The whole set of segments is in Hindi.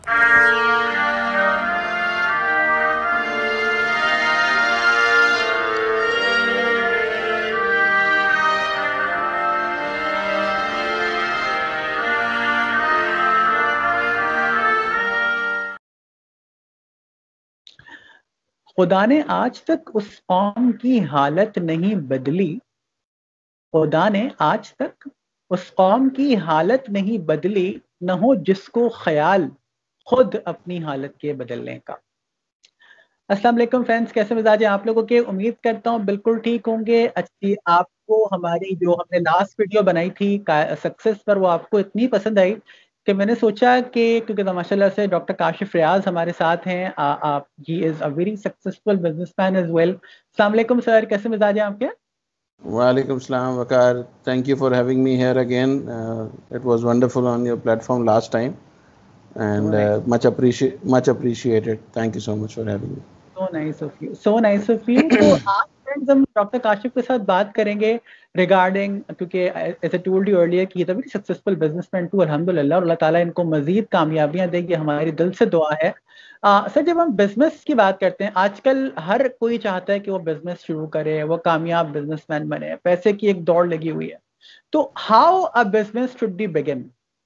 खुदा ने आज तक उस कौम की हालत नहीं बदली, खुदा ने आज तक उस कौम की हालत नहीं बदली, न हो जिसको ख्याल खुद अपनी हालत के बदलने का। अस्सलाम वालेकुम फ्रेंड्स, कैसे मिजाज हैं आप लोगों के? उम्मीद करता हूँ बिल्कुल ठीक होंगे। अच्छी आपको हमारी जो हमने लास्ट वीडियो बनाई थी सक्सेस पर, वो आपको इतनी पसंद आई कि मैंने सोचा कि क्योंकि माशाल्लाह से डॉक्टर काशिफ रियाज हमारे साथ हैं, आप ही is a very successful businessman as well. अस्सलाम वालेकुम सर, कैसे मिजाज हैं आपके? Walaikum salam, Waqar. Thank you for having me here again. It was wonderful on your platform last time, and much appreciated. Thank you so much for having me. So nice of you. So nice of you. तो आज फ्रेंड्स हम डॉक्टर काशिफ के साथ बात करेंगे रिगार्डिंग, क्योंकि as I told you earlier कि ये तो सक्सेसफुल बिजनेसमैन टू अल्हम्दुलिल्लाह, और अल्लाह ताला इनको मजीद कामयाबियां देगी, हमारी दिल से दुआ है। सर, जब हम बिजनेस की बात करते हैं, आजकल हर कोई चाहता है कि वो बिजनेस शुरू करे, वो कामयाब बिजनेसमैन बने, पैसे की एक दौड़ लगी हुई है। तो how a business should be begin,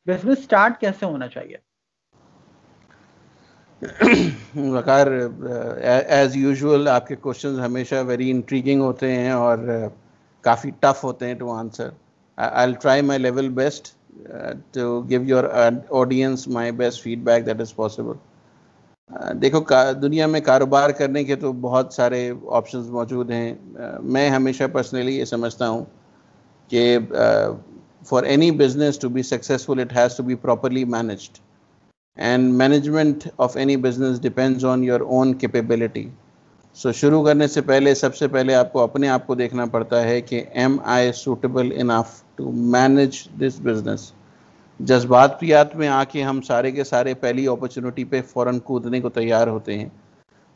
business start कैसे होना चाहिए? वकार, एज यूजुअल आपके क्वेश्चंस हमेशा वेरी इंट्रीगिंग होते हैं और काफ़ी टफ होते हैं to answer. I will try my level best to give your audience my best feedback that is possible. देखो, दुनिया में कारोबार करने के तो बहुत सारे ऑप्शंस मौजूद हैं। मैं हमेशा पर्सनली ये समझता हूँ कि for any business to be successful it has to be properly managed, and management of any business depends on your own capability. So शुरू करने से पहले सबसे पहले आपको अपने आप को देखना पड़ता है कि am I suitable enough to manage this business। जज्बातियात में आके हम सारे के सारे पहली अपॉर्चुनिटी पे फ़ौरन कूदने को तैयार होते हैं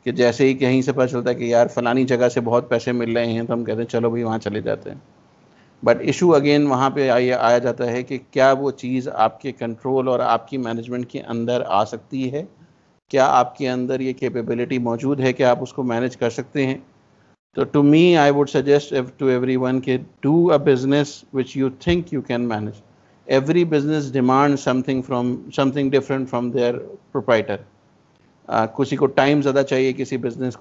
कि जैसे ही कहीं से पता चलता है कि यार फलानी जगह से बहुत पैसे मिल रहे हैं तो हम कहते हैं चलो भाई वहाँ चले जाते हैं। बट इशू अगेन वहाँ पे आया जाता है कि क्या वो चीज़ आपके कंट्रोल और आपकी मैनेजमेंट के अंदर आ सकती है, क्या आपके अंदर ये कैपेबिलिटी मौजूद है कि आप उसको मैनेज कर सकते हैं। तो to me I would suggest to everyone कि do a business which you think you can manage. Every business demand something different from their proprietor. किसी को टाइम ज़्यादा चाहिए, किसी बिज़नेस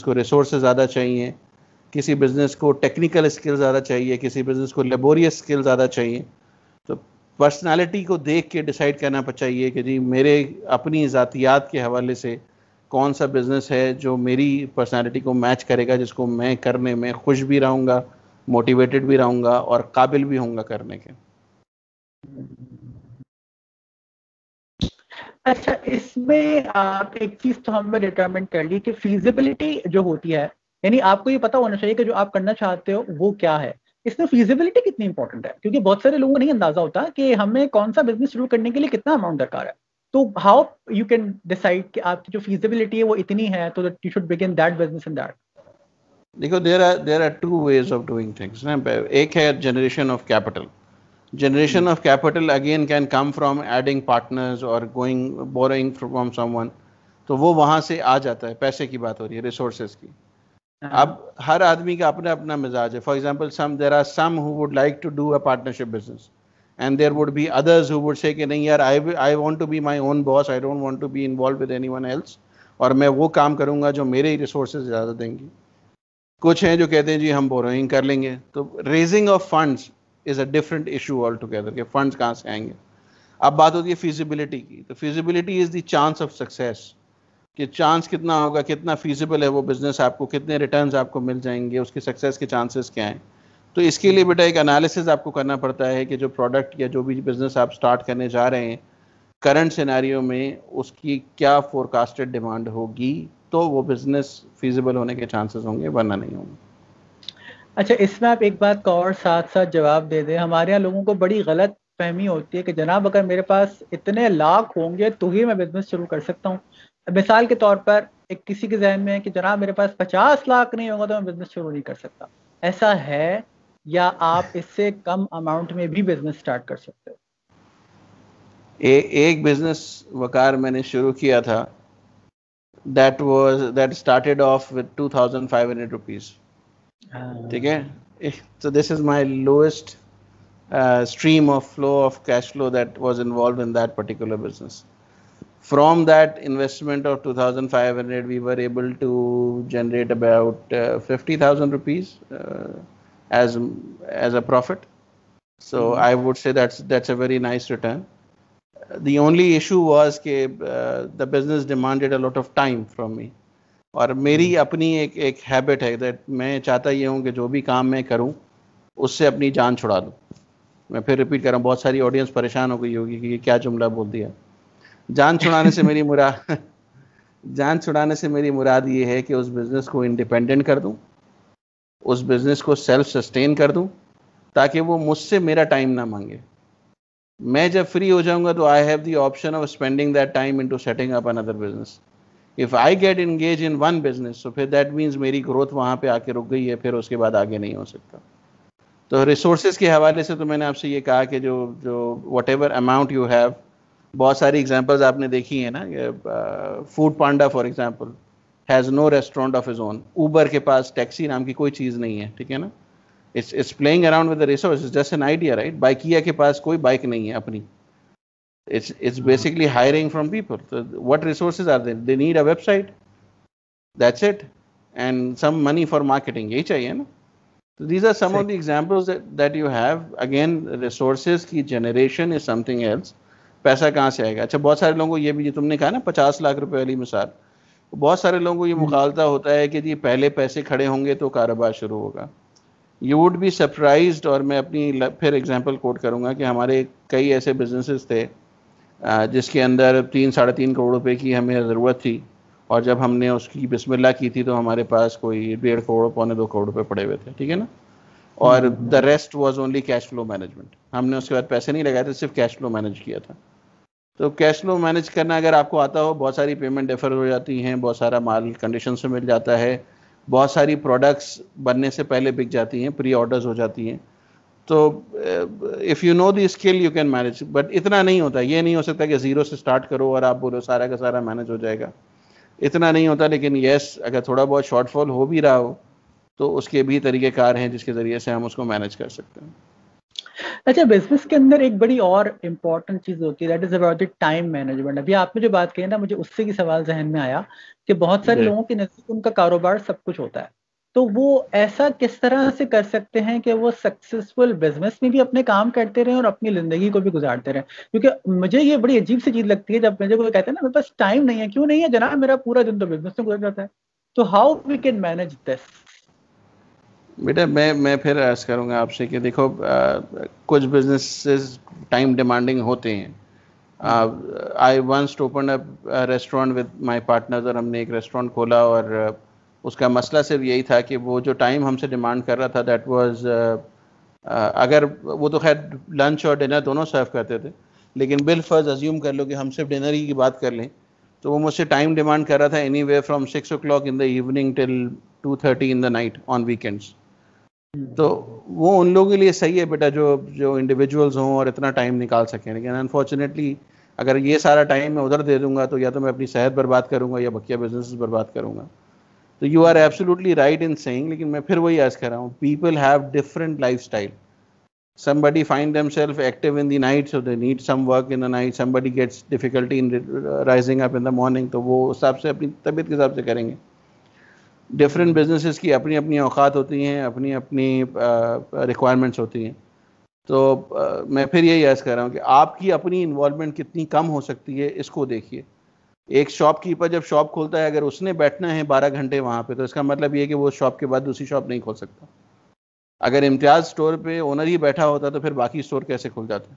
को रिसोर्सेज ज़्यादा चाहिए, किसी बिज़नेस को टेक्निकल स्किल ज़्यादा चाहिए, किसी बिज़नेस को लेबोरियस स्किल ज़्यादा चाहिए। तो पर्सनालिटी को देख के डिसाइड करना चाहिए कि जी मेरे अपनी ज़ातियात के हवाले से कौन सा बिज़नेस है जो मेरी पर्सनालिटी को मैच करेगा, जिसको मैं करने में खुश भी रहूँगा, मोटिवेटेड भी रहूँगा और काबिल भी होऊंगा करने के। अच्छा, इसमें आप एक चीज तो हमने डिटरमिन कर ली कि फीजिबिलिटी जो होती है, यानी आपको ये पता होना चाहिए कि जो आप करना चाहते हो वो क्या है। इसमें फीजिबिलिटी कितनी इंपॉर्टेंट है, क्योंकि बहुत सारे लोगों को नहीं अंदाजा होता कि हमें कौन सा बिजनेस शुरू करने के लिए कितना अमाउंट दरकार है। तो हाउ यू कैन डिसाइड कि आपकी जो फीजिबिलिटी है वो इतनी है तो you should begin that business in that. देखो, there are two ways of doing things ना। एक है generation of capital. Generation of capital again can come from adding partners or borrowing from someone। तो वो वहाँ से आ जाता है। पैसे की बात हो रही है, रिसोर्सेज की। अब हर आदमी का अपना अपना मिजाज है। For example there are some who would like to do a partnership business and there would be others who would say कि नहीं यार, I want to be my own boss, I don't want to be involve with anyone else, और मैं वो काम करूंगा जो मेरे ही रिसोर्सेज ज़्यादा देंगी। कुछ हैं जो कहते हैं जी हम बोरोइंग कर लेंगे। तो raising of funds is a different issue all together कि फंड्स कहाँ से आएंगे। अब बात होती है फिजिबिलिटी की। तो feasibility is the chance of success, कि चांस कितना होगा, कितना फीजिबल है वो बिजनेस, आपको कितने रिटर्न्स आपको मिल जाएंगे, उसकी सक्सेस के चांसेस क्या हैं। तो इसके लिए बेटा एक एनालिसिस आपको करना पड़ता है कि जो प्रोडक्ट या जो भी बिजनेस आप स्टार्ट करने जा रहे हैं करंट सिनेरियो में उसकी क्या फोरकास्टेड डिमांड होगी, तो वो बिजनेस फीजिबल होने के चांसेस होंगे, वरना नहीं होंगे। अच्छा, इसमें आप एक बात का और साथ साथ जवाब दे दें। हमारे यहाँ लोगों को बड़ी गलत फहमी होती है कि जनाब अगर मेरे पास इतने लाख होंगे तो ही मैं बिजनेस शुरू कर सकता हूँ। मिसाल के तौर पर एक किसी के जहन में है कि जनाब मेरे पास 50 लाख नहीं होगा तो मैं बिजनेस शुरू नहीं कर सकता। ऐसा है, या आप इससे कम अमाउंट में भी बिजनेस स्टार्ट कर सकते हो? एक बिजनेस वकार मैंने शुरू किया था, that started off with 2,500 rupees. ठीक है, so this is my lowest stream of flow of cash flow that was involved in that particular business. From that investment of 2,500, we were able to generate about 50,000 rupees as a profit. So I would say that's a very nice return. The only issue was कि the business demanded a lot of time from me. और मेरी अपनी एक हैबिट है दैट मैं चाहता ये हूँ कि जो भी काम मैं करूँ उससे अपनी जान छुड़ा दूँ. मैं फिर रिपीट कर रहा हूँ, बहुत सारी ऑडियंस परेशान हो गई होगी कि ये क्या जुमला बोल दिया. जान छुड़ाने से मेरी मुराद जान छुड़ाने से मेरी मुराद ये है कि उस बिज़नेस को इंडिपेंडेंट कर दूँ, उस बिज़नेस को सेल्फ सस्टेन कर दूँ, ताकि वो मुझसे मेरा टाइम ना मांगे. मैं जब फ्री हो जाऊंगा तो I have the option of spending that time into setting up another business. If I get engage in one business तो फिर दैट मीन्स मेरी ग्रोथ वहां पे आके रुक गई है, फिर उसके बाद आगे नहीं हो सकता. तो रिसोर्सेज के हवाले से तो मैंने आपसे ये कहा कि जो whatever amount you have, बहुत सारी एग्जांपल्स आपने देखी है ना. Foodpanda for example has no restaurant of his own. Uber के पास टैक्सी नाम की कोई चीज़ नहीं है, ठीक है ना. It's playing around with the resource. It's just an idea, right? Bikeia के पास कोई बाइक नहीं है अपनी. It's basically hiring from people. So what resources are they? They need a website. That's it, and some money for marketing. यही चाहिए ना. So these are some of the examples that you have. Again, resources की generation is something else. पैसा कहाँ से आएगा? अच्छा, बहुत सारे लोगों को ये भी, तुमने कहा ना 50 लाख रुपए वाली मिसाल, बहुत सारे लोगों को ये मुखालता होता है कि जी पहले पैसे खड़े होंगे तो कारोबार शुरू होगा. यू वुड बी सरप्राइज्ड, और मैं अपनी फिर एग्जांपल कोट करूंगा कि हमारे कई ऐसे बिजनेसेस थे जिसके अंदर 3-3.5 करोड़ रुपए की हमें ज़रूरत थी, और जब हमने उसकी बिस्मिल्लाह की थी तो हमारे पास कोई 1.5 करोड़ 1.25 करोड़ रुपए पड़े हुए थे, ठीक है ना. और the rest was only cash flow management. हमने उसके बाद पैसे नहीं लगाए थे, सिर्फ कैश फ्लो मैनेज किया था. तो कैश फ्लो मैनेज करना अगर आपको आता हो, बहुत सारी पेमेंट डिफर हो जाती हैं, बहुत सारा माल कंडीशन से मिल जाता है, बहुत सारी प्रोडक्ट्स बनने से पहले बिक जाती हैं, प्री ऑर्डर्स हो जाती हैं. तो if you know the skill you can manage. But इतना नहीं होता, ये नहीं हो सकता कि ज़ीरो से स्टार्ट करो और आप बोलो सारा का सारा मैनेज हो जाएगा. इतना नहीं होता. लेकिन येस, अगर थोड़ा बहुत शॉर्टफॉल हो भी रहा हो तो उसके भी तरीक़ेकार हैं जिसके ज़रिए से हम उसको मैनेज कर सकते हैं. अच्छा, बिजनेस के अंदर एक बड़ी और इम्पोर्टेंट चीज होती है, that is about the time management. अभी आपने जो बात कही ना, मुझे उससे की सवाल जहन में आया कि बहुत सारे लोगों के नजदीक उनका कारोबार सब कुछ होता है, तो वो ऐसा किस तरह से कर सकते हैं कि वो सक्सेसफुल बिजनेस में भी अपने काम करते रहें और अपनी जिंदगी को भी गुजारते रहें. क्योंकि मुझे ये बड़ी अजीब सी चीज लगती है जब मुझे कोई कहते हैं ना मेरे पास टाइम नहीं है. क्यों नहीं है जनाब, मेरा पूरा दिन तो बिजनेस में गुजर जाता है. तो how we can manage this? बेटा, मैं फिर अर्ज करूँगा आपसे कि देखो, कुछ बिजनेसेस टाइम डिमांडिंग होते हैं. I once open a restaurant with my partners, और हमने एक रेस्टोरेंट खोला, और उसका मसला सिर्फ यही था कि वो जो टाइम हमसे डिमांड कर रहा था दैट वाज, अगर वो तो खैर लंच और डिनर दोनों सर्व करते थे, लेकिन बिल फर्ज अज्यूम कर लो कि हम सिर्फ डिनर ही की बात कर लें, तो वो मुझसे टाइम डिमांड कर रहा था anywhere from 6 o'clock in the evening till 2:30 in the night on weekends. तो वो उन लोगों के लिए सही है बेटा जो इंडिविजुअल्स हों और इतना टाइम निकाल सकें. लेकिन अनफॉर्चुनेटली अगर ये सारा टाइम मैं उधर दे दूंगा तो या तो मैं अपनी सेहत बर्बाद करूंगा या बकिया बिजनेस बर्बाद करूंगा. तो you are absolutely right in saying, लेकिन मैं फिर वही अर्ज कर रहा हूँ, people have different lifestyle. somebody find themselves active in the night so they need some work in the night, somebody gets difficulty in rising up in the morning, तो वो उस हिसाब से अपनी तबीयत के हिसाब से करेंगे. डिफरेंट बिजनेसेस की अपनी अपनी औकात होती हैं, अपनी अपनी रिक्वायरमेंट्स होती हैं. तो मैं फिर यही अर्ज कर रहा हूँ कि आपकी अपनी इन्वॉल्वमेंट कितनी कम हो सकती है, इसको देखिए. एक शॉपकीपर जब शॉप खोलता है, अगर उसने बैठना है 12 घंटे वहाँ पे, तो इसका मतलब ये है कि वो शॉप के बाद दूसरी शॉप नहीं खोल सकता. अगर इम्तियाज स्टोर पे ओनर ही बैठा होता तो फिर बाकी स्टोर कैसे खुल जाते?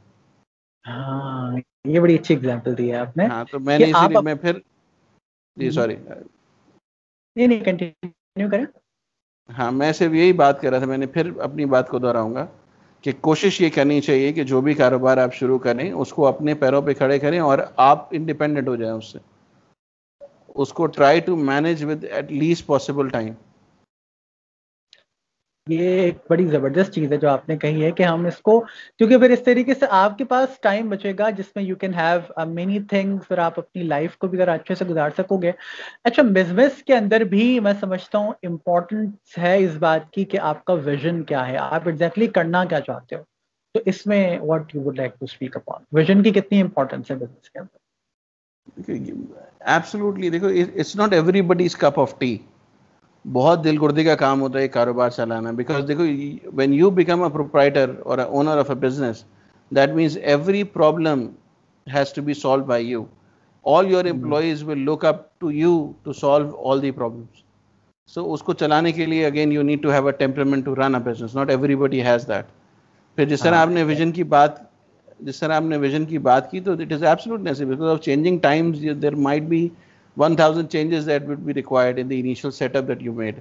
हाँ, ये बड़ी अच्छी एग्जांपल दी है आपने. हाँ, तो मैंने इसीलिए मैं फिर जी सॉरी नहीं कंटिन्यू करें. हाँ, मैं सिर्फ यही बात कर रहा था, मैंने फिर अपनी बात को दोहराऊंगा कि कोशिश ये करनी चाहिए कि जो भी कारोबार आप शुरू करें उसको अपने पैरों पे खड़े करें और आप इंडिपेंडेंट हो जाएं उससे. उसको try to manage with at least possible time. ये एक बड़ी जबरदस्त चीज है जो आपने कही है कि हम इसको, क्योंकि फिर इस तरीके से आपके पास टाइम बचेगा जिसमें you can have many things, फिर आप अपनी लाइफ को भी अगर अच्छे से गुजार सकोगे। अच्छा, बिजनेस के अंदर भी मैं समझता हूँ इम्पोर्टेंस है इस बात की कि आपका विजन क्या है, आप एग्जैक्टली करना क्या चाहते हो। तो इसमें what you would like to speak upon, vision की कितनी इंपॉर्टेंस है बिजनेस के अंदर? एब्सोल्युटली, देखो it's not everybody's cup of tea. बहुत दिल गुर्दे का काम होता है कारोबार चलाना, बिकॉज देखो when you become a proprietor और a owner of a business, that means every problem has to be solve by you. All your employees will look up to you to solve all the problems. So उसको चलाने के लिए again you need to have a temperament to run a business. Not everybody has that. फिर जिस तरह आपने विजन की बात की, तो it is absolute necessary because of changing times. There might be 1000 changes that would be required in the initial setup that you made.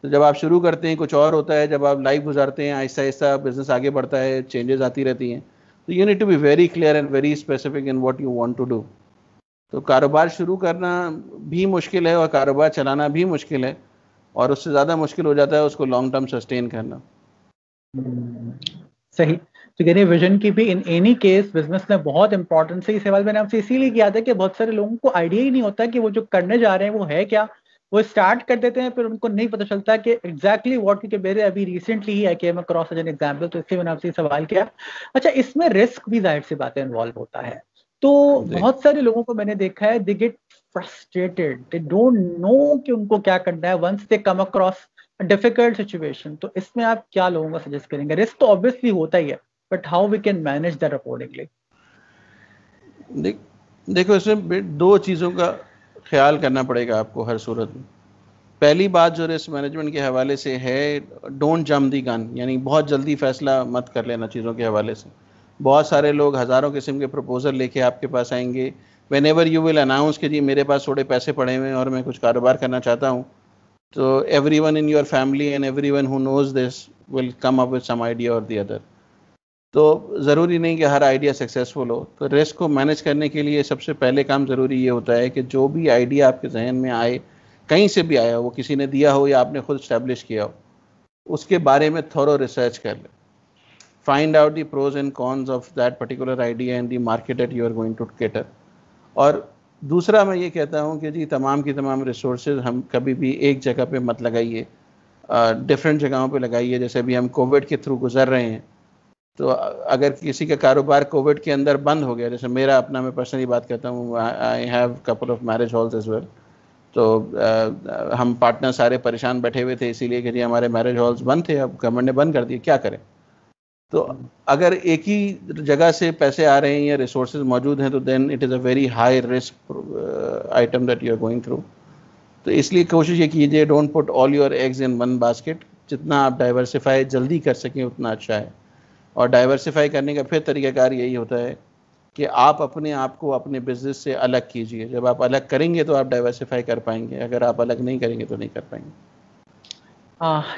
तो जब आप शुरू करते हैं कुछ और होता है, जब आप लाइफ गुजारते हैं आहिस्ता आहिस्ता बिजनेस आगे बढ़ता है, चेंजेस आती रहती हैं. तो you need to be very clear and very specific in what you want to do. तो कारोबार शुरू करना भी मुश्किल है और कारोबार चलाना भी मुश्किल है, और उससे ज़्यादा मुश्किल हो जाता है उसको लॉन्ग टर्म सस्टेन करना. सही। तो कह रहे विजन की भी इन एनी केस बिजनेस में बहुत इंपॉर्टेंस है। ये सवाल मैंने आपसे इसीलिए किया था कि बहुत सारे लोगों को आइडिया ही नहीं होता कि वो जो करने जा रहे हैं वो है क्या। वो स्टार्ट कर देते हैं, फिर उनको नहीं पता चलता कि एग्जैक्टली व्हाट, क्योंकि मेरे अभी रिसेंटली ही I came across as an example, तो इसलिए मैंने आपसे सवाल किया। अच्छा, इसमें रिस्क भी जाहिर सी बातें इन्वॉल्व होता है। तो बहुत सारे लोगों को मैंने देखा है, they get frustrated, they don't know कि उनको क्या करना है once they come across difficult situation. तो इसमें आप क्या लोगों को सजेस्ट करेंगे? रिस्क तो ऑब्वियसली होता ही है, but how we can manage that accordingly? देखो, इसमें दो चीज़ों का ख्याल करना पड़ेगा आपको हर सूरत में. पहली बात जो रिस्क मैनेजमेंट के हवाले से है, डोंट जंप दी गन. यानी बहुत जल्दी फैसला मत कर लेना चीज़ों के हवाले से. बहुत सारे लोग हज़ारों किस्म के प्रपोजल लेके आपके पास आएंगे. When ever you will announce कि जी मेरे पास थोड़े पैसे पड़े हुए हैं और मैं कुछ कारोबार करना चाहता हूँ, तो everyone in your family and everyone who knows this will come up with some idea और द अदर. तो ज़रूरी नहीं कि हर आइडिया सक्सेसफुल हो. तो रिस्क को मैनेज करने के लिए सबसे पहले काम ज़रूरी ये होता है कि जो भी आइडिया आपके जहन में आए, कहीं से भी आया हो, वो किसी ने दिया हो या आपने खुद स्टैब्लिश किया हो, उसके बारे में थोरो रिसर्च कर ले. Find out the pros and cons of that particular idea and the market that you are going to cater. और दूसरा मैं ये कहता हूँ कि जी तमाम की तमाम रिसोर्सेज हम कभी भी एक जगह पे मत लगाइए, डिफरेंट जगहों पे लगाइए. जैसे अभी हम कोविड के थ्रू गुजर रहे हैं, तो अगर किसी का कारोबार कोविड के अंदर बंद हो गया, जैसे मेरा अपना, मैं पर्सनली बात करता हूँ, I have couple of marriage halls as well. तो हम पार्टनर सारे परेशान बैठे हुए थे इसीलिए कि जी हमारे मैरिज हॉल्स बंद थे, अब गवर्नमेंट ने बंद कर दिए, क्या करें. तो अगर एक ही जगह से पैसे आ रहे हैं या रिसोर्सेज मौजूद हैं, तो then it is a very high risk item that you are going through. तो इसलिए कोशिश ये कीजिए, don't put all your eggs in one basket. जितना आप डाइवर्सिफाई जल्दी कर सकें उतना अच्छा है. और डाइवर्सिफाई करने का फिर तरीक़ाकार यही होता है कि आप अपने आप को अपने बिजनेस से अलग कीजिए. जब आप अलग करेंगे तो आप डाइवर्सिफाई कर पाएंगे, अगर आप अलग नहीं करेंगे तो नहीं कर पाएंगे.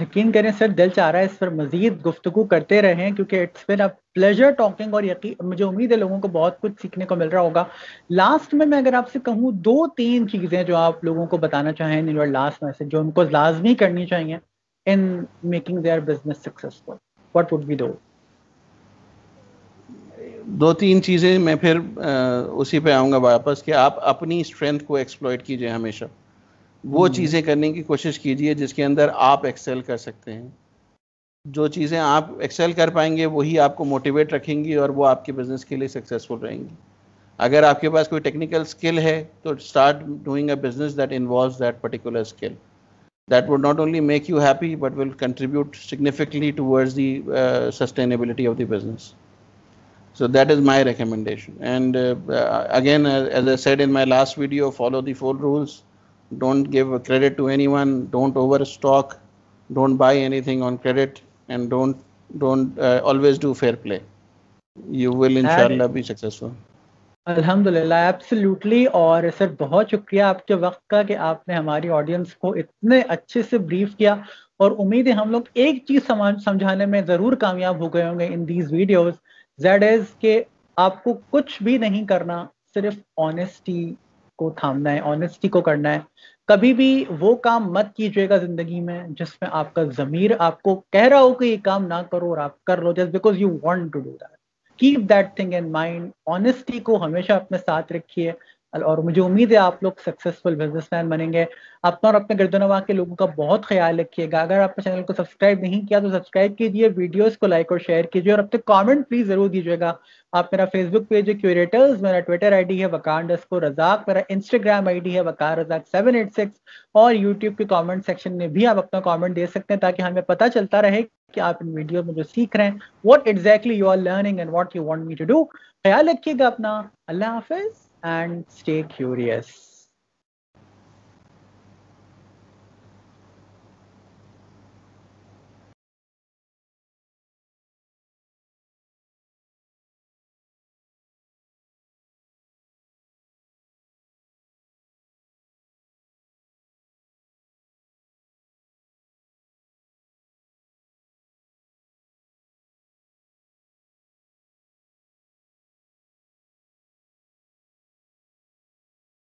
यकीन करें सर, दिल चाह रहा है इस पर मजीद गुफ्तगू करते रहें, क्योंकि it's been a pleasure talking, और यकीन मुझे उम्मीद है लोगों को बहुत कुछ सीखने को मिल रहा होगा. लास्ट में मैं अगर आपसे कहूँ दो तीन चीजें जो आप लोगों को बताना चाहें इन योर लास्ट मैसेज, जो उनको लाजमी करनी चाहिए in making their business successful, what would be दो? दो तीन चीज़ें मैं फिर उसी पे आऊँगा वापस कि आप अपनी स्ट्रेंथ को एक्सप्लॉइट कीजिए. हमेशा वो चीज़ें करने की कोशिश कीजिए जिसके अंदर आप एक्सेल कर सकते हैं. जो चीज़ें आप एक्सेल कर पाएंगे वही आपको मोटिवेट रखेंगी और वो आपके बिजनेस के लिए सक्सेसफुल रहेंगी. अगर आपके पास कोई टेक्निकल स्किल है तो start doing a business that involves that particular skill. That would not only make you happy but will contribute significantly towards the sustainability of the business. So that is my recommendation. And again, as I said in my last video, follow the 4 rules. Don't give credit to anyone. Don't overstock. Don't buy anything on credit, and don't always do fair play. You will inshallah be successful. अल्हम्दुलिल्लाह, एब्सोल्युटली. और सर बहुत शुक्रिया आपके वक्त का कि आपने हमारी ऑडियंस को इतने अच्छे से ब्रीफ किया. और उम्मीद है हम लोग एक चीज समझाने में जरूर कामयाब हो गए होंगे in these videos, that is के आपको कुछ भी नहीं करना, सिर्फ ऑनेस्टी को थामना है, ऑनेस्टी को करना है। कभी भी वो काम मत कीजिएगा जिंदगी में जिसमें आपका ज़मीर आपको कह रहा हो कि ये काम ना करो और आप कर लो just because you want to do that. Keep that thing in mind, honesty को हमेशा अपने साथ रखिए और मुझे उम्मीद है आप लोग सक्सेसफुल बिजनेसमैन बनेंगे। अपना और अपने गिरदोनवा के लोगों का बहुत ख्याल रखिएगा। अगर आपने चैनल को सब्सक्राइब नहीं किया तो सब्सक्राइब कीजिए, वीडियोस को लाइक और शेयर कीजिए और अपने कमेंट प्लीज जरूर दीजिएगा। आप मेरा फेसबुक पेज है क्यूरेटर्स, मेरा ट्विटर आईडी है वकार_रज़ाक, मेरा इंस्टाग्राम आईडी है वकार रज़ाक 786 और यूट्यूब के कमेंट सेक्शन में भी आप अपना कमेंट दे सकते हैं ताकि हमें पता चलता रहे कि आप इन वीडियो में जो सीख रहे हैं what exactly you are learning and what you want me to do. ख्याल रखिएगा अपना। अल्लाह हाफिज and stay curious.